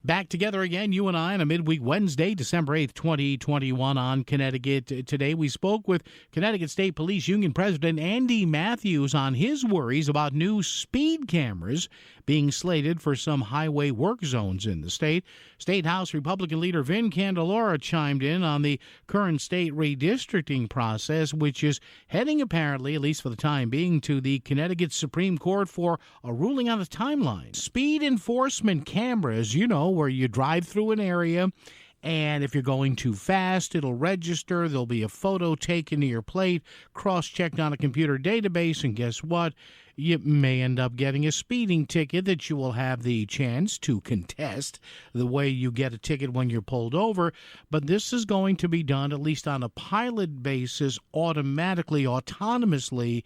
Back together again, you and I, on a midweek Wednesday, December 8th, 2021 on Connecticut Today. We spoke with Connecticut State Police Union President Andy Matthews on his worries about new speed cameras being slated for some highway work zones in the state. State House Republican leader Vin Candelora chimed in on the current state redistricting process, which is heading apparently, at least for the time being, to the Connecticut Supreme Court for a ruling on a timeline. Speed enforcement cameras, where you drive through an area, and if you're going too fast, it'll register. There'll be a photo taken to your plate, cross-checked on a computer database, and guess what? You may end up getting a speeding ticket that you will have the chance to contest the way you get a ticket when you're pulled over. But this is going to be done, at least on a pilot basis, autonomously,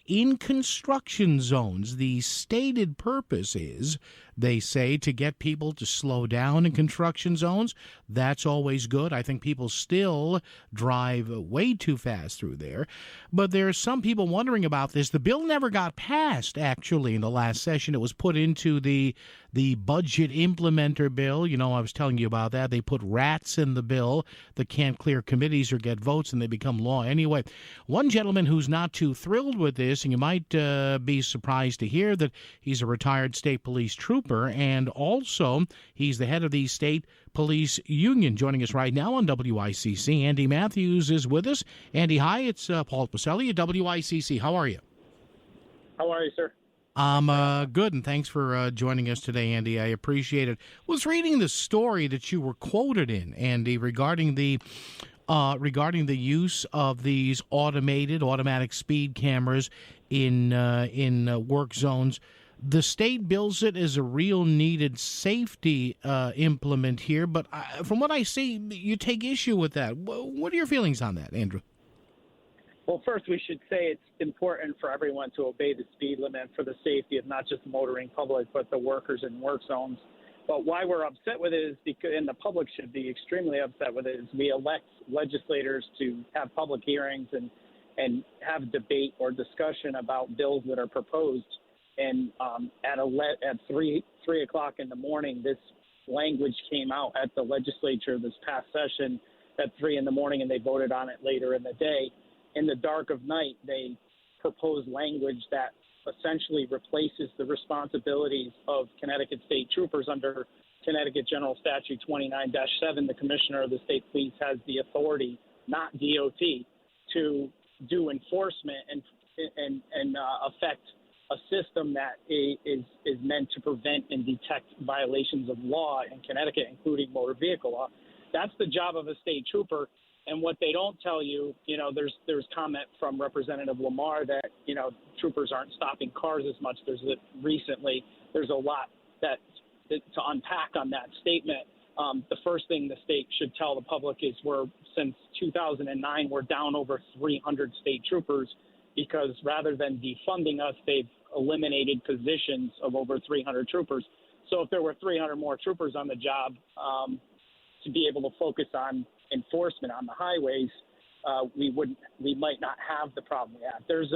in construction zones. The stated purpose is, they say, to get people to slow down in construction zones. That's always good. I think people still drive way too fast through there. But there are some people wondering about this. The bill never got passed, actually, in the last session. It was put into the budget implementer bill. I was telling you about that. They put rats in the bill that can't clear committees or get votes, and they become law anyway. One gentleman who's not too thrilled with this, and you might be surprised to hear that he's a retired state police trooper, and also he's the head of the state police union. Joining us right now on WICC, Andy Matthews is with us. Andy, hi, it's Paul Pacelli at WICC. How are you? How are you, sir? I'm good, and thanks for joining us today, Andy. I appreciate it. I was reading the story that you were quoted in, Andy, regarding the use of these automatic speed cameras in work zones. The state bills it as a real needed safety implement here, but from what I see, you take issue with that. What are your feelings on that, Andrew? Well, first we should say it's important for everyone to obey the speed limit for the safety of not just the motoring public, but the workers in work zones. But why we're upset with it is because, and the public should be extremely upset with it, is we elect legislators to have public hearings and have debate or discussion about bills that are proposed. And at 3 o'clock in the morning, this language came out at the legislature this past session at 3 in the morning, and they voted on it later in the day. In the dark of night, they proposed language that essentially replaces the responsibilities of Connecticut state troopers under Connecticut General Statute 29-7. The commissioner of the state police has the authority, not DOT, to do enforcement and affect a system that is meant to prevent and detect violations of law in Connecticut, including motor vehicle law. That's the job of a state trooper. And what they don't tell you, there's comment from Representative Lamar that, troopers aren't stopping cars as much. There's a lot to unpack on that statement. The first thing the state should tell the public is since 2009, we're down over 300 state troopers, because rather than defunding us, they've eliminated positions of over 300 troopers. So if there were 300 more troopers on the job, to be able to focus on enforcement on the highways, we might not have the problem we have. There's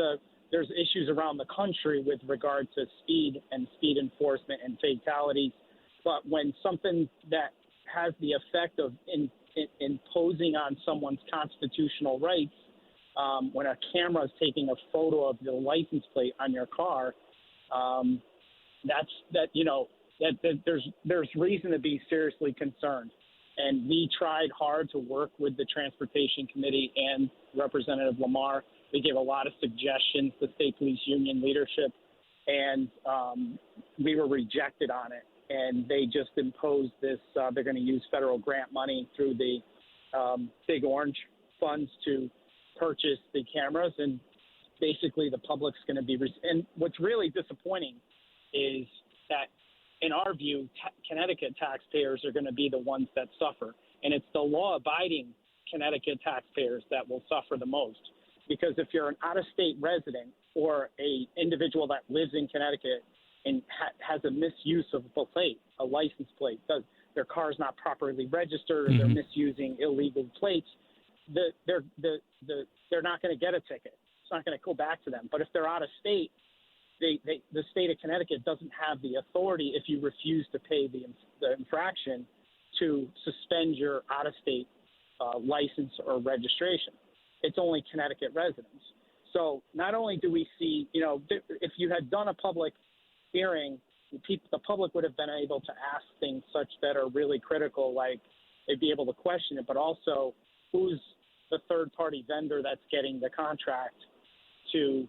issues around the country with regard to speed and speed enforcement and fatalities, but when something that has the effect of imposing on someone's constitutional rights, when a camera is taking a photo of the license plate on your car, there's reason to be seriously concerned. And we tried hard to work with the Transportation Committee and Representative Lamar. We gave a lot of suggestions to State Police Union leadership, and we were rejected on it. And they just imposed this. They're going to use federal grant money through the Big Orange funds to purchase the cameras, and basically the public's going to be. And what's really disappointing is that, in our view, Connecticut taxpayers are going to be the ones that suffer. And it's the law-abiding Connecticut taxpayers that will suffer the most. Because if you're an out-of-state resident or a individual that lives in Connecticut and has a misuse of a license plate, their car's not properly registered, or they're misusing illegal plates, they're not going to get a ticket. It's not going to go back to them. But if they're out of state, the state of Connecticut doesn't have the authority, if you refuse to pay the infraction, to suspend your out-of-state license or registration. It's only Connecticut residents. So not only do we see, if you had done a public hearing, the public would have been able to ask things such that are really critical, like they'd be able to question it, but also who's the third-party vendor that's getting the contract to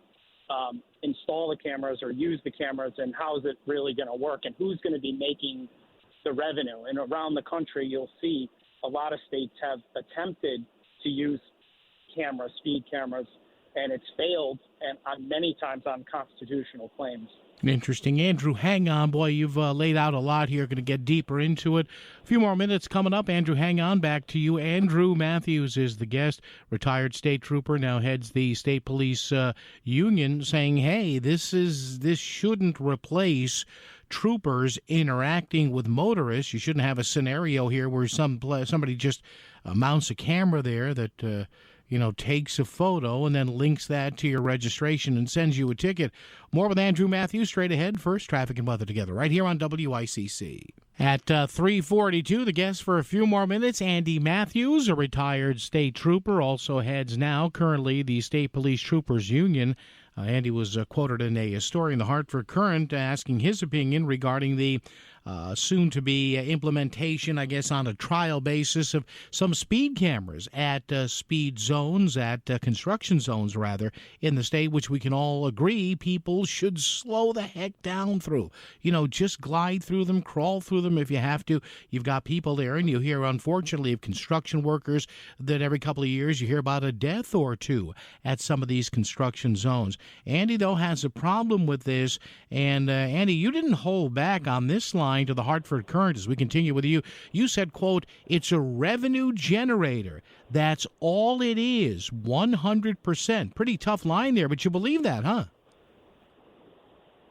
install the cameras or use the cameras, and how is it really going to work, and who's going to be making the revenue. And around the country, you'll see a lot of states have attempted to use speed cameras, and it's failed, and many times on constitutional claims. Interesting. Andrew, hang on. Boy, you've laid out a lot here. Going to get deeper into it. A few more minutes coming up. Andrew, hang on. Back to you. Andrew Matthews is the guest, retired state trooper, now heads the state police union, saying, hey, this shouldn't replace troopers interacting with motorists. You shouldn't have a scenario here where somebody just mounts a camera there that takes a photo and then links that to your registration and sends you a ticket. More with Andrew Matthews straight ahead. First, traffic and weather together right here on WICC. At 3:42, the guest for a few more minutes, Andy Matthews, a retired state trooper, also heads now currently the State Police Troopers Union. Andy was quoted in a story in the Hartford Courant asking his opinion regarding the soon-to-be implementation, I guess, on a trial basis of some speed cameras at speed zones, at construction zones, rather, in the state, which we can all agree people should slow the heck down through. Just glide through them, crawl through them if you have to. You've got people there, and you hear, unfortunately, of construction workers that every couple of years you hear about a death or two at some of these construction zones. Andy, though, has a problem with this, and Andy, you didn't hold back on this line to the Hartford Courant as we continue with you. You said, quote, it's a revenue generator. That's all it is, 100%. Pretty tough line there, but you believe that, huh?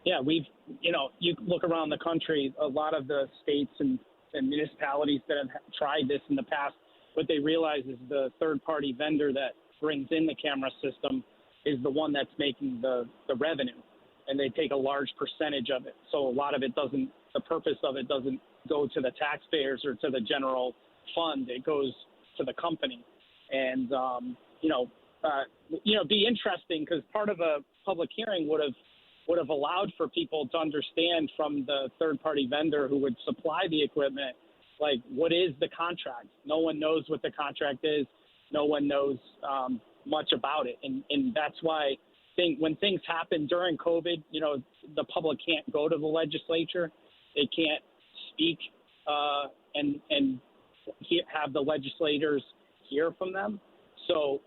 Yeah, you look around the country, a lot of the states and municipalities that have tried this in the past, what they realize is the third-party vendor that brings in the camera system is the one that's making the revenue, and they take a large percentage of it. So a lot of it the purpose of it doesn't go to the taxpayers or to the general fund. It goes to the company. And, be interesting, because part of a public hearing would have allowed for people to understand from the third-party vendor who would supply the equipment, like, what is the contract? No one knows what the contract is. No one knows much about it. And that's why when things happen during COVID, the public can't go to the legislature. They can't speak and have the legislators hear from them. So,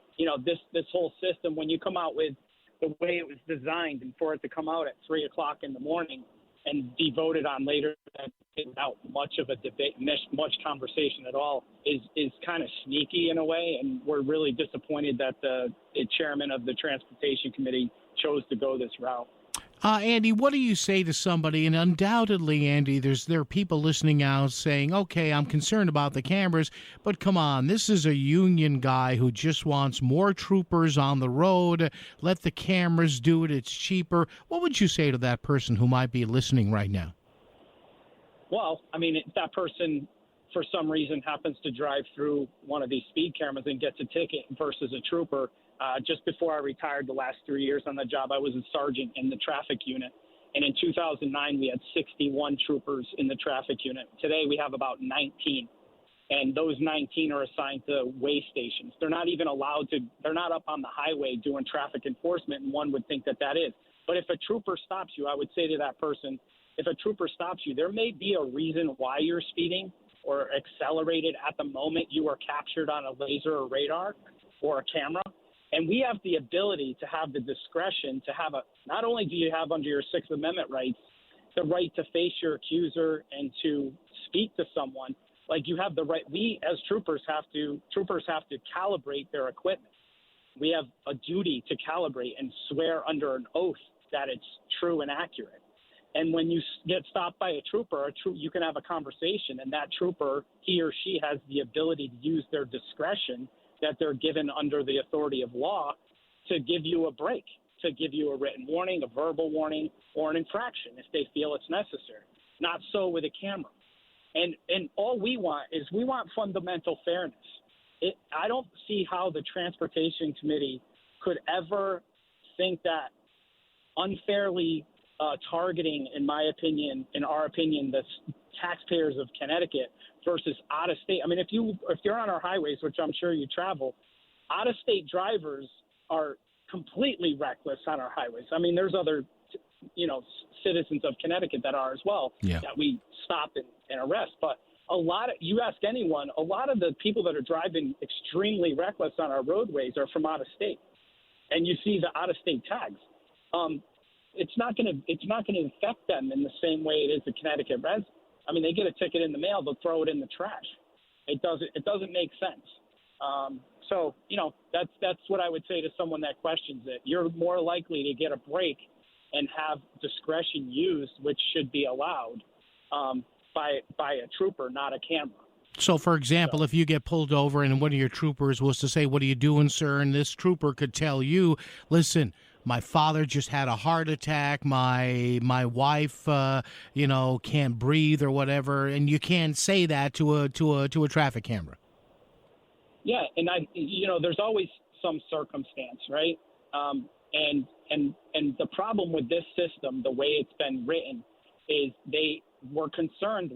this whole system, when you come out with the way it was designed, and for it to come out at 3 o'clock in the morning and be voted on later without much of a debate, much conversation at all, is kind of sneaky in a way. And we're really disappointed that the chairman of the Transportation Committee chose to go this route. Andy, what do you say to somebody? And undoubtedly, Andy, there are people listening out saying, okay, I'm concerned about the cameras, but come on, this is a union guy who just wants more troopers on the road. Let the cameras do it. It's cheaper. What would you say to that person who might be listening right now? Well, if that person, for some reason, happens to drive through one of these speed cameras and gets a ticket versus a trooper. Just before I retired the last 3 years on the job, I was a sergeant in the traffic unit. And in 2009, we had 61 troopers in the traffic unit. Today, we have about 19. And those 19 are assigned to weigh stations. They're not even they're not up on the highway doing traffic enforcement, and one would think that is. But if a trooper stops you, I would say to that person, if a trooper stops you, there may be a reason why you're speeding or accelerated at the moment you are captured on a laser or radar or a camera. And we have the ability to have the discretion to have not only do you have under your Sixth Amendment rights, the right to face your accuser and to speak to someone, like you have the right. We as troopers have to calibrate their equipment. We have a duty to calibrate and swear under an oath that it's true and accurate. And when you get stopped by a trooper, you can have a conversation, and that trooper, he or she has the ability to use their discretion that they're given under the authority of law to give you a break, to give you a written warning, a verbal warning, or an infraction if they feel it's necessary. Not so with a camera. And all we want is fundamental fairness. I don't see how the Transportation Committee could ever think that unfairly targeting, in our opinion, the taxpayers of Connecticut versus out-of-state. I mean, if you're on our highways, which I'm sure you travel, out-of-state drivers are completely reckless on our highways. I mean, there's other, citizens of Connecticut that are as well that we stop and arrest. But you ask anyone, a lot of the people that are driving extremely reckless on our roadways are from out-of-state, and you see the out-of-state tags. It's not going to affect them in the same way it is a Connecticut resident. I mean, they get a ticket in the mail, they'll throw it in the trash. It doesn't make sense. So that's what I would say to someone that questions it. You're more likely to get a break and have discretion used, which should be allowed by a trooper, not a camera. So, for example, if you get pulled over and one of your troopers was to say, "What are you doing, sir?" and this trooper could tell you, "Listen, my father just had a heart attack. My wife, can't breathe or whatever," and you can't say that to a traffic camera. Yeah, and there's always some circumstance, right? And the problem with this system, the way it's been written, is they were concerned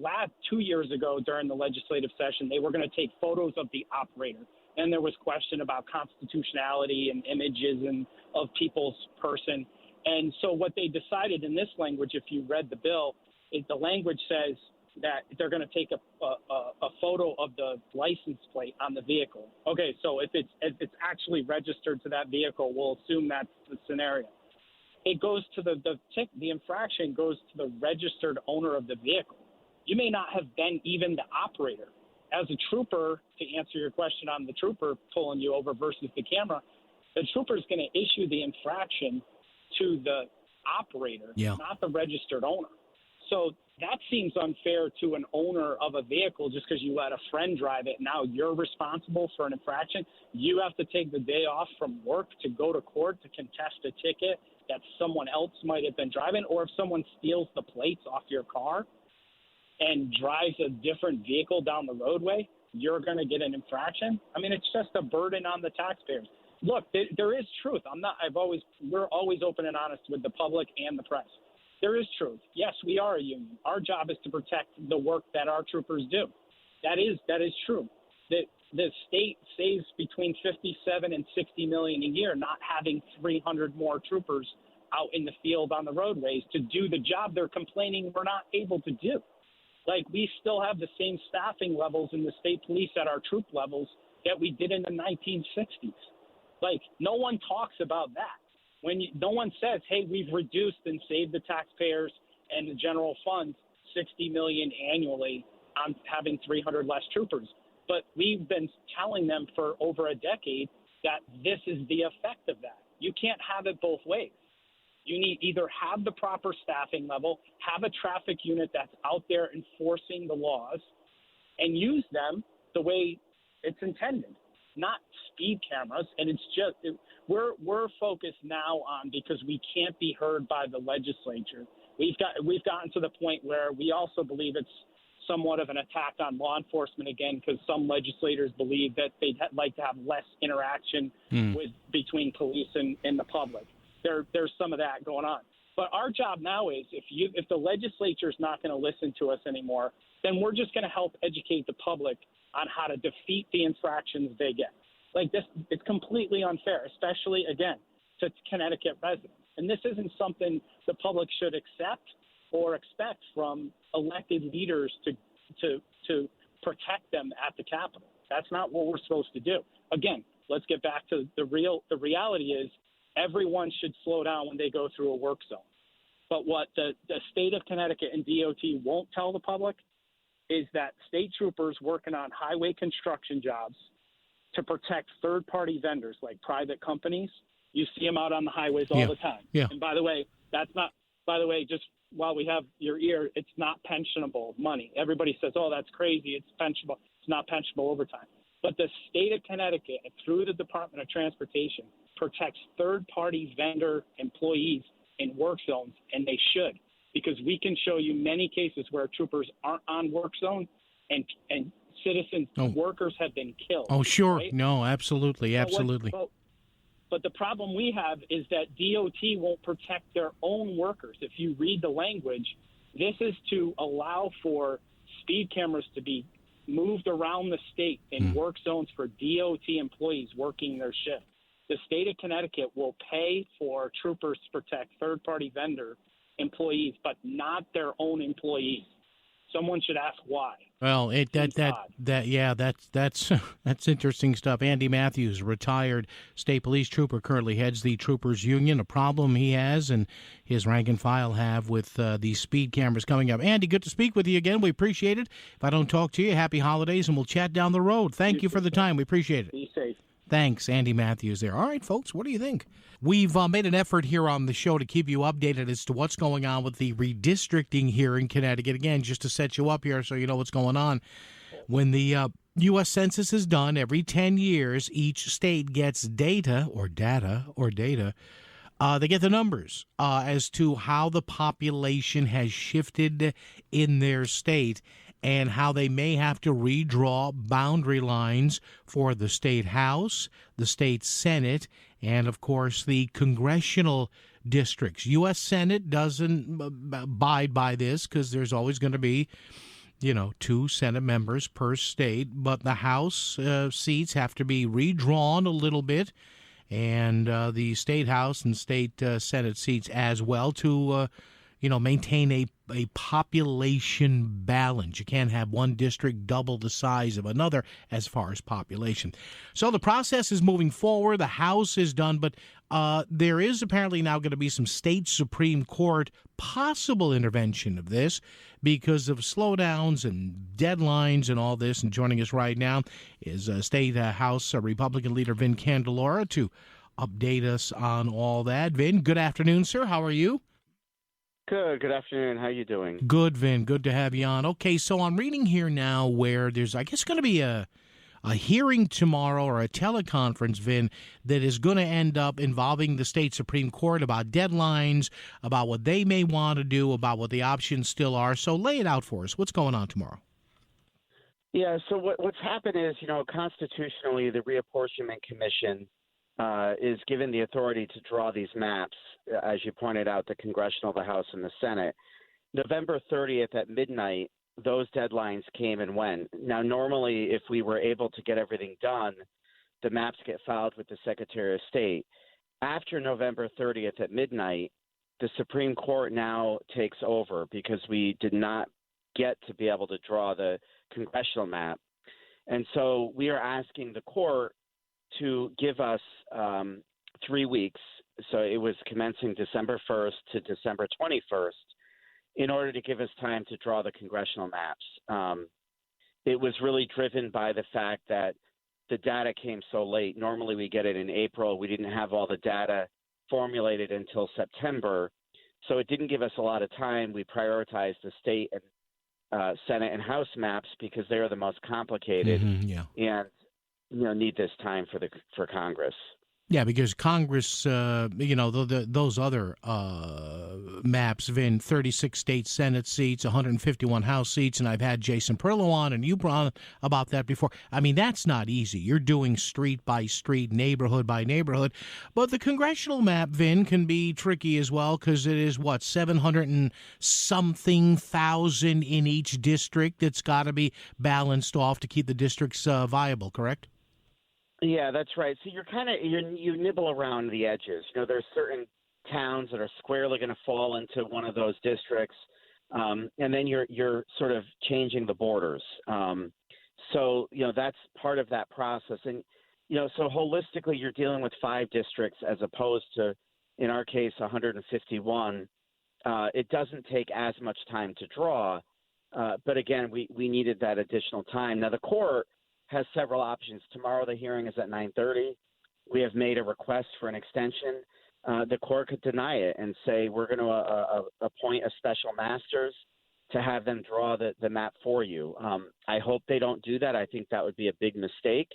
2 years ago during the legislative session, they were going to take photos of the operator. And there was question about constitutionality and images of people's person. And so what they decided in this language, if you read the bill, is the language says that they're going to take a photo of the license plate on the vehicle. Okay, so if it's actually registered to that vehicle, we'll assume that's the scenario. It goes to the infraction goes to the registered owner of the vehicle. You may not have been even the operator. As a trooper, to answer your question on the trooper pulling you over versus the camera, the trooper is going to issue the infraction to the operator, not the registered owner. So that seems unfair to an owner of a vehicle just because you let a friend drive it. Now you're responsible for an infraction. You have to take the day off from work to go to court to contest a ticket that someone else might have been driving, or if someone steals the plates off your car and drives a different vehicle down the roadway, you're going to get an infraction. I mean, it's just a burden on the taxpayers. Look, there is truth. We're always open and honest with the public and the press. There is truth. Yes, we are a union. Our job is to protect the work that our troopers do. That is true. The state saves between 57 and 60 million a year not having 300 more troopers out in the field on the roadways to do the job they're complaining we're not able to do. Like, we still have the same staffing levels in the state police at our troop levels that we did in the 1960s. Like, no one talks about that. No one says, hey, we've reduced and saved the taxpayers and the general funds $60 million annually on having 300 less troopers. But we've been telling them for over a decade that this is the effect of that. You can't have it both ways. You need either have the proper staffing level, have a traffic unit that's out there enforcing the laws, and use them the way it's intended, not speed cameras. And it's just we're focused now on, because we can't be heard by the legislature. We've gotten to the point where we also believe it's somewhat of an attack on law enforcement again, because some legislators believe that they'd like to have less interaction between police and the public. There's some of that going on. But our job now is, if the legislature is not going to listen to us anymore, then we're just going to help educate the public on how to defeat the infractions they get. Like this, it's completely unfair, especially, again, to Connecticut residents. And this isn't something the public should accept or expect from elected leaders to protect them at the Capitol. That's not what we're supposed to do. Again, let's get back to the reality is everyone should slow down when they go through a work zone. But what the state of Connecticut and DOT won't tell the public is that state troopers working on highway construction jobs to protect third-party vendors like private companies, you see them out on the highways all the time. Yeah. And by the way, just while we have your ear, it's not pensionable money. Everybody says, oh, that's crazy. It's pensionable. It's not pensionable overtime. But the state of Connecticut, through the Department of Transportation, protects third-party vendor employees in work zones, and they should, because we can show you many cases where troopers aren't on work zone and citizens, workers have been killed. Oh, sure. Right? No, absolutely, absolutely. But the problem we have is that DOT won't protect their own workers. If you read the language, this is to allow for speed cameras to be moved around the state in work zones for DOT employees working their shift. The state of Connecticut will pay for troopers to protect third-party vendor employees, but not their own employees. Someone should ask why. Well, that's interesting stuff. Andy Matthews, retired state police trooper, currently heads the troopers union. A problem he has and his rank and file have with these speed cameras coming up. Andy, good to speak with you again. We appreciate it. If I don't talk to you, happy holidays, and we'll chat down the road. Thank you for the time. We appreciate it. Be safe. Thanks, Andy Matthews there. All right, folks, what do you think? We've made an effort here on the show to keep you updated as to what's going on with the redistricting here in Connecticut. Again, just to set you up here so you know what's going on. When the U.S. Census is done, every 10 years, each state gets data. They get the numbers as to how the population has shifted in their state and how they may have to redraw boundary lines for the state House, the state Senate, and, of course, the congressional districts. U.S. Senate doesn't abide by this because there's always going to be, 2 Senate members per state, but the House seats have to be redrawn a little bit, and the state House and state Senate seats as well to maintain a population balance. You can't have one district double the size of another as far as population. So the process is moving forward. The House is done, but there is apparently now going to be some state Supreme Court possible intervention of this because of slowdowns and deadlines and all this. And joining us right now is State House Republican leader Vin Candelora to update us on all that. Vin, good afternoon, sir. How are you? Good afternoon. How you doing? Good, Vin. Good to have you on. Okay, so I'm reading here now where there's, I guess, going to be a hearing tomorrow or a teleconference, Vin, that is going to end up involving the state Supreme Court about deadlines, about what they may want to do, about what the options still are. So lay it out for us. What's going on tomorrow? Yeah, so what's happened is, constitutionally, the Reapportionment Commission is given the authority to draw these maps, as you pointed out, the congressional, the House, and the Senate. November 30th at midnight, those deadlines came and went. Now, normally, if we were able to get everything done, the maps get filed with the Secretary of State. After November 30th at midnight, the Supreme Court now takes over because we did not get to be able to draw the congressional map. And so we are asking the court to give us 3 weeks. So it was commencing December 1st to December 21st in order to give us time to draw the congressional maps. It was really driven by the fact that the data came so late. Normally we get it in April. We didn't have all the data formulated until September. So it didn't give us a lot of time. We prioritized the state and Senate and House maps because they're the most complicated and need this time for Congress. Yeah, because Congress, those other maps, Vin, 36 state Senate seats, 151 House seats, and I've had Jason Perillo on, and you brought about that before. I mean, that's not easy. You're doing street by street, neighborhood by neighborhood. But the congressional map, Vin, can be tricky as well because it is, 700 and something thousand in each district that's got to be balanced off to keep the districts viable, correct? Yeah, that's right. So you nibble around the edges. There's certain towns that are squarely going to fall into one of those districts, and then you're sort of changing the borders. So that's part of that process. And so holistically, you're dealing with 5 districts as opposed to, in our case, 151. It doesn't take as much time to draw, but again, we needed that additional time. Now the court has several options. Tomorrow the hearing is at 9:30. We have made a request for an extension. The court could deny it and say we're going to appoint a special masters to have them draw the map for you. I hope they don't do that. I think that would be a big mistake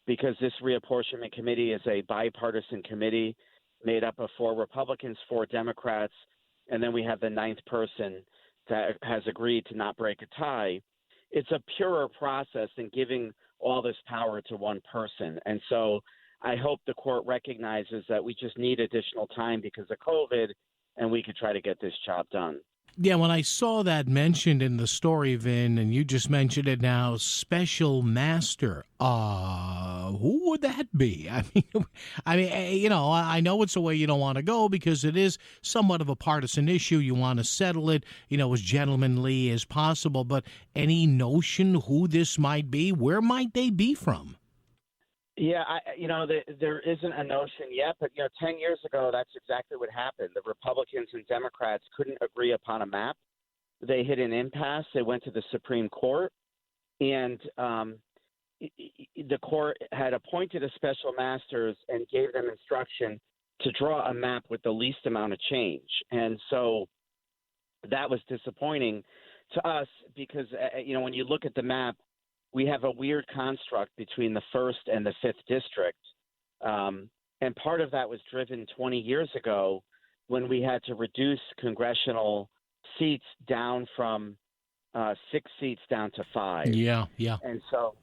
because this reapportionment committee is a bipartisan committee made up of 4 Republicans, 4 Democrats, and then we have the 9th person that has agreed to not break a tie. It's a purer process than giving all this power to one person. And so I hope the court recognizes that we just need additional time because of COVID, and we could try to get this job done. Yeah, when I saw that mentioned in the story, Vin, and you just mentioned it now, special master, who would that be? I mean, you know, I know it's a way you don't want to go because it is somewhat of a partisan issue. You want to settle it, you know, as gentlemanly as possible. But any notion who this might be? Where might they be from? Yeah, there isn't a notion yet, but 10 years ago, that's exactly what happened. The Republicans and Democrats couldn't agree upon a map. They hit an impasse. They went to the Supreme Court, and the court had appointed a special masters and gave them instruction to draw a map with the least amount of change. And so that was disappointing to us because, when you look at the map, we have a weird construct between the 1st and the 5th district. And part of that was driven 20 years ago when we had to reduce congressional seats down from 6 seats down to 5. Yeah. And so,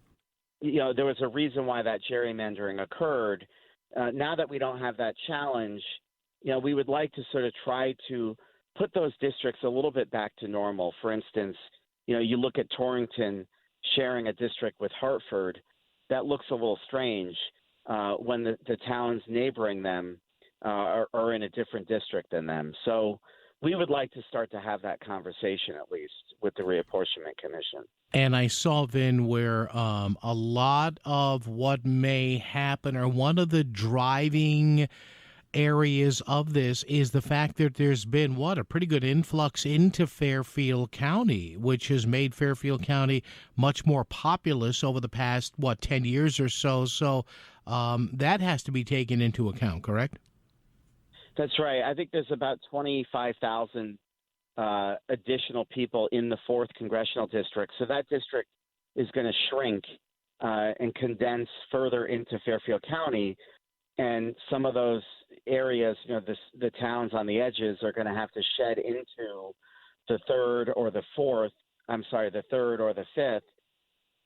there was a reason why that gerrymandering occurred. Now that we don't have that challenge, we would like to sort of try to put those districts a little bit back to normal. For instance, you look at Torrington sharing a district with Hartford, that looks a little strange when the towns neighboring them are in a different district than them. So we would like to start to have that conversation at least with the Reapportionment Commission. And I saw, Vin, where a lot of what may happen or one of the driving areas of this is the fact that there's been a pretty good influx into Fairfield County, which has made Fairfield County much more populous over the past 10 years or so. So that has to be taken into account, correct? That's right. I think there's about 25,000 additional people in the 4th congressional district. So that district is going to shrink and condense further into Fairfield County. And some of those areas, the towns on the edges are going to have to shed into the 3rd or the 5th.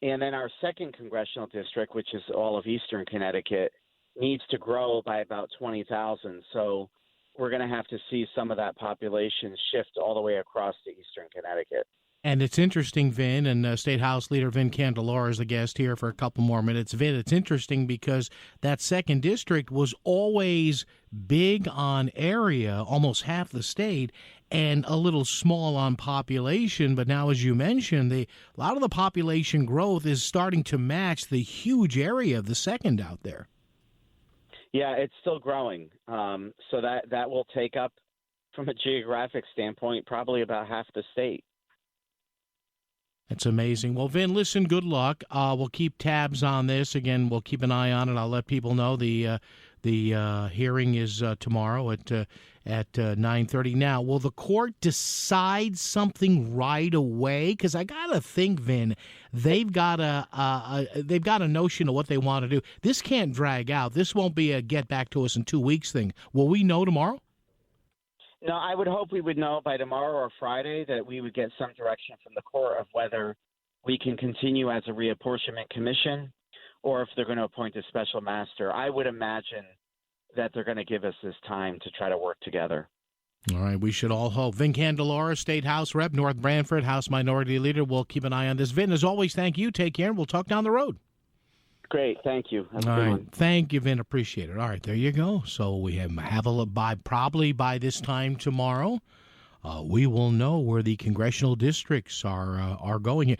And then our 2nd congressional district, which is all of eastern Connecticut, needs to grow by about 20,000. So we're going to have to see some of that population shift all the way across to eastern Connecticut. And it's interesting, Vin, and State House Leader Vin Candelora is the guest here for a couple more minutes. Vin, it's interesting because that 2nd district was always big on area, almost half the state, and a little small on population. But now, as you mentioned, a lot of the population growth is starting to match the huge area of the 2nd out there. Yeah, it's still growing. So that will take up, from a geographic standpoint, probably about half the state. That's amazing. Well, Vin, listen, good luck. We'll keep tabs on this. Again, we'll keep an eye on it. I'll let people know the hearing is tomorrow at 9:30. Now, will the court decide something right away? Because I gotta think, Vin, they've got a notion of what they want to do. This can't drag out. This won't be a get back to us in 2 weeks thing. Will we know tomorrow? No, I would hope we would know by tomorrow or Friday that we would get some direction from the court of whether we can continue as a reapportionment commission or if they're going to appoint a special master. I would imagine that they're going to give us this time to try to work together. All right, we should all hope. Vin Candelora, State House Rep, North Branford, House Minority Leader. We'll keep an eye on this. Vin, as always, thank you. Take care, and we'll talk down the road. Great. Thank you. All right. Thank you, Vin. Appreciate it. All right. There you go. So we have a probably by this time tomorrow, we will know where the congressional districts are going here.